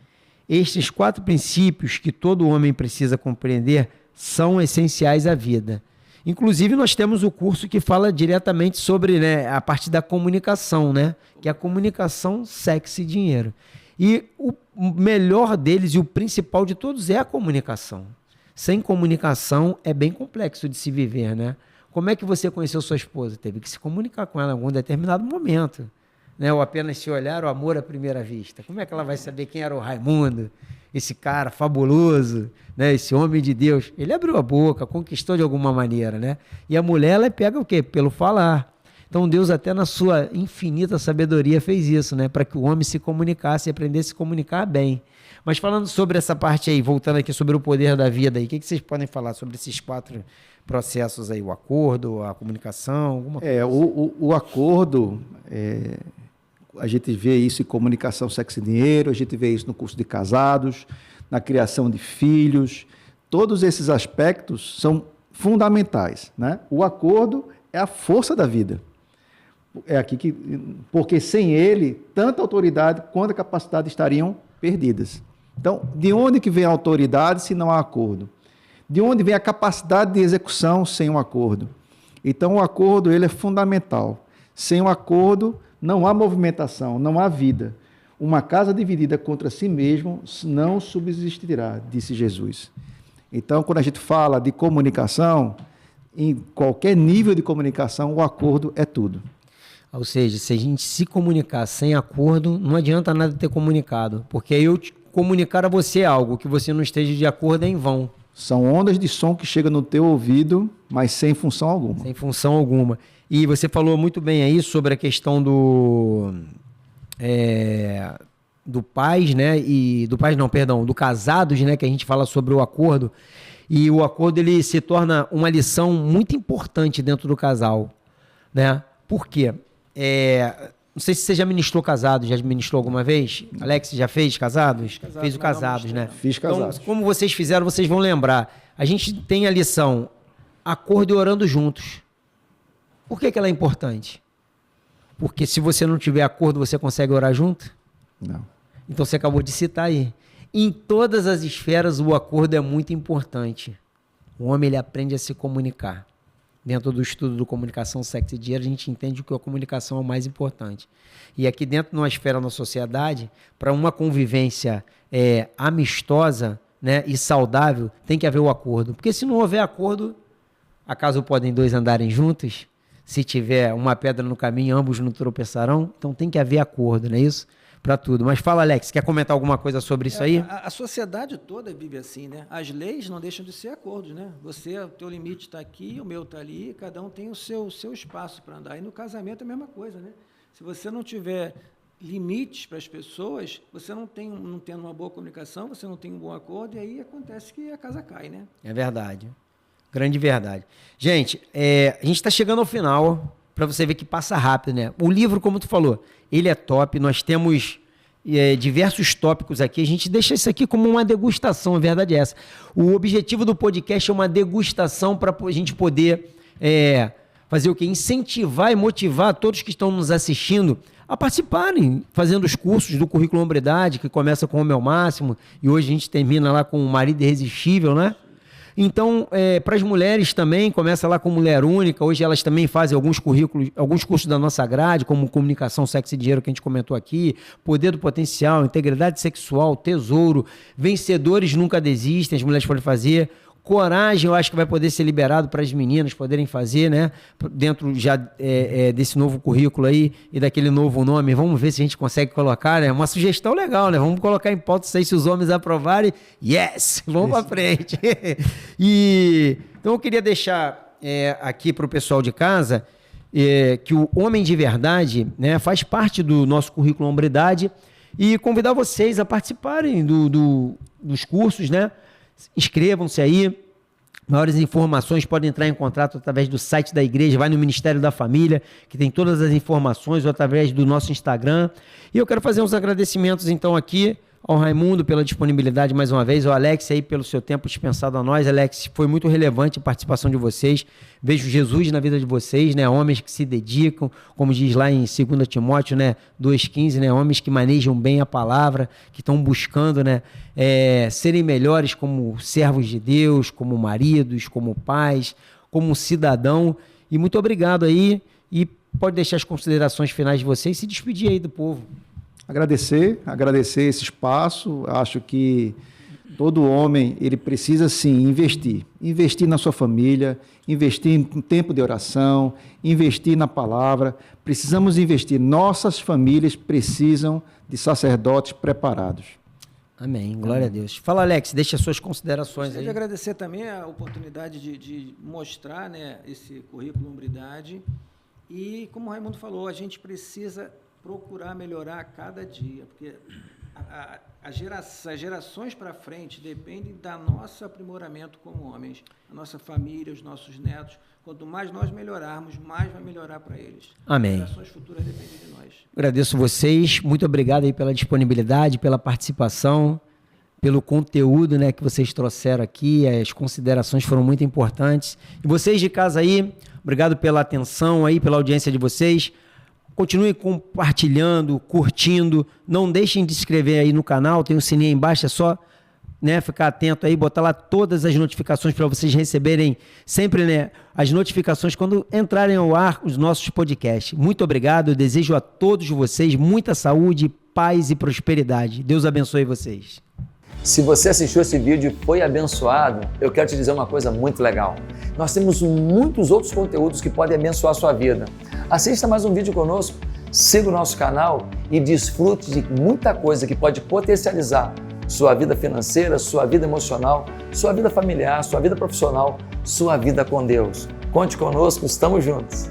Estes 4 princípios que todo homem precisa compreender são essenciais à vida. Inclusive, nós temos o curso que fala diretamente sobre, né, a parte da comunicação, né, que é a comunicação, sexo e dinheiro. E o melhor deles e o principal de todos é a comunicação. Sem comunicação é bem complexo de se viver, né? Como é que você conheceu sua esposa? Teve que se comunicar com ela em algum determinado momento, né? Ou apenas se olhar, o amor à primeira vista. Como é que ela vai saber quem era o Raimundo, esse cara fabuloso, né? Esse homem de Deus? Ele abriu a boca, conquistou de alguma maneira, né? E a mulher, ela pega o quê? Pelo falar. Então Deus, até na sua infinita sabedoria, fez isso, né? Para que o homem se comunicasse e aprendesse a se comunicar bem. Mas falando sobre essa parte aí, voltando aqui sobre o poder da vida aí, o que vocês podem falar sobre esses 4 processos aí, o acordo, a comunicação, alguma coisa? O acordo, a gente vê isso em comunicação, sexo e dinheiro, a gente vê isso no curso de casados, na criação de filhos, todos esses aspectos são fundamentais, né? O acordo é a força da vida. Porque sem ele, tanto a autoridade quanto a capacidade estariam perdidas. Então, de onde que vem a autoridade se não há acordo? De onde vem a capacidade de execução sem um acordo? Então, o acordo ele é fundamental. Sem um acordo, não há movimentação, não há vida. Uma casa dividida contra si mesmo não subsistirá, disse Jesus. Então, quando a gente fala de comunicação, em qualquer nível de comunicação, o acordo é tudo. Ou seja, se a gente se comunicar sem acordo, não adianta nada ter comunicado, porque eu comunicar a você algo que você não esteja de acordo é em vão. São ondas de som que chegam no teu ouvido, mas sem função alguma. Sem função alguma. E você falou muito bem aí sobre a questão do pais, né? E do pais não, perdão, do casados, né? Que a gente fala sobre o acordo. E o acordo ele se torna uma lição muito importante dentro do casal, né? Por quê? Não sei se você já ministrou casados, já ministrou alguma vez? Alex, já fez casados? Fez o casados, né? Fiz casados. Então, como vocês fizeram, vocês vão lembrar. A gente tem a lição acordo e orando juntos. Por que ela é importante? Porque se você não tiver acordo, você consegue orar junto? Não. Então você acabou de citar aí. Em todas as esferas, o acordo é muito importante. O homem ele aprende a se comunicar. Dentro do estudo do comunicação, sexo e dinheiro, a gente entende que a comunicação é o mais importante. E aqui dentro, numa esfera na sociedade, para uma convivência amistosa, né, e saudável, tem que haver o acordo. Porque se não houver acordo, acaso podem 2 andarem juntos? Se tiver uma pedra no caminho, ambos não tropeçarão? Então tem que haver acordo, não é isso? Para tudo. Mas fala, Alex, quer comentar alguma coisa sobre isso aí? A sociedade toda vive assim, né? As leis não deixam de ser acordos, né? O teu limite está aqui, o meu está ali, cada um tem o seu espaço para andar. E no casamento é a mesma coisa, né? Se você não tiver limites para as pessoas, você não tendo uma boa comunicação, você não tem um bom acordo, e aí acontece que a casa cai, né? É verdade. Grande verdade. Gente, a gente está chegando ao final, para você ver que passa rápido, né? O livro, como tu falou, ele é top, nós temos diversos tópicos aqui, a gente deixa isso aqui como uma degustação, a verdade é essa. O objetivo do podcast é uma degustação para a gente poder fazer o quê? Incentivar e motivar todos que estão nos assistindo a participarem, fazendo os cursos do Currículo Hombridade, que começa com o Homem ao Máximo, e hoje a gente termina lá com o Marido Irresistível, né? Então, para as mulheres também, começa lá com Mulher Única, hoje elas também fazem alguns cursos da nossa grade, como Comunicação, Sexo e Dinheiro, que a gente comentou aqui, Poder do Potencial, Integridade Sexual, Tesouro, Vencedores Nunca Desistem, as mulheres podem fazer, Coragem, eu acho que vai poder ser liberado para as meninas poderem fazer, né? Dentro já desse novo currículo aí e daquele novo nome. Vamos ver se a gente consegue colocar, né? Uma sugestão legal, né? Vamos colocar em pauta isso aí, se os homens aprovarem. Yes! Vamos para frente. Então eu queria deixar aqui para o pessoal de casa que o Homem de Verdade, né, faz parte do nosso currículo Hombridade e convidar vocês a participarem dos cursos, né? Inscrevam-se aí. Maiores informações podem entrar em contato através do site da igreja, vai no Ministério da Família, que tem todas as informações, ou através do nosso Instagram. E eu quero fazer uns agradecimentos então aqui ao Raimundo pela disponibilidade mais uma vez, ao Alex aí pelo seu tempo dispensado a nós. Alex, foi muito relevante a participação de vocês. Vejo Jesus na vida de vocês, né? Homens que se dedicam, como diz lá em 2 Timóteo, né? 2,15, né? Homens que manejam bem a palavra, que estão buscando, né? Serem melhores como servos de Deus, como maridos, como pais, como cidadão. E muito obrigado aí. E pode deixar as considerações finais de vocês e se despedir aí do povo. Agradecer esse espaço. Acho que todo homem, ele precisa sim investir na sua família, investir em tempo de oração, investir na palavra. Precisamos investir. Nossas famílias precisam de sacerdotes preparados. Amém. Glória a Deus. Fala, Alex, deixa as suas considerações aí. Gostaria de agradecer também a oportunidade de mostrar, né, esse currículo Hombridade. E, como o Raimundo falou, a gente precisa procurar melhorar a cada dia, porque as gerações para frente dependem do nosso aprimoramento como homens, a nossa família, os nossos netos. Quanto mais nós melhorarmos, mais vai melhorar para eles. Amém. As gerações futuras dependem de nós. Agradeço vocês, muito obrigado aí pela disponibilidade, pela participação, pelo conteúdo, né, que vocês trouxeram aqui, as considerações foram muito importantes. E vocês de casa aí, obrigado pela atenção aí, pela audiência de vocês. Continue compartilhando, curtindo, não deixem de se inscrever aí no canal, tem um sininho aí embaixo, é só, né, ficar atento aí, botar lá todas as notificações para vocês receberem sempre, né, as notificações quando entrarem ao ar os nossos podcasts. Muito obrigado, eu desejo a todos vocês muita saúde, paz e prosperidade. Deus abençoe vocês. Se você assistiu esse vídeo e foi abençoado, eu quero te dizer uma coisa muito legal. Nós temos muitos outros conteúdos que podem abençoar a sua vida. Assista mais um vídeo conosco, siga o nosso canal e desfrute de muita coisa que pode potencializar sua vida financeira, sua vida emocional, sua vida familiar, sua vida profissional, sua vida com Deus. Conte conosco, estamos juntos.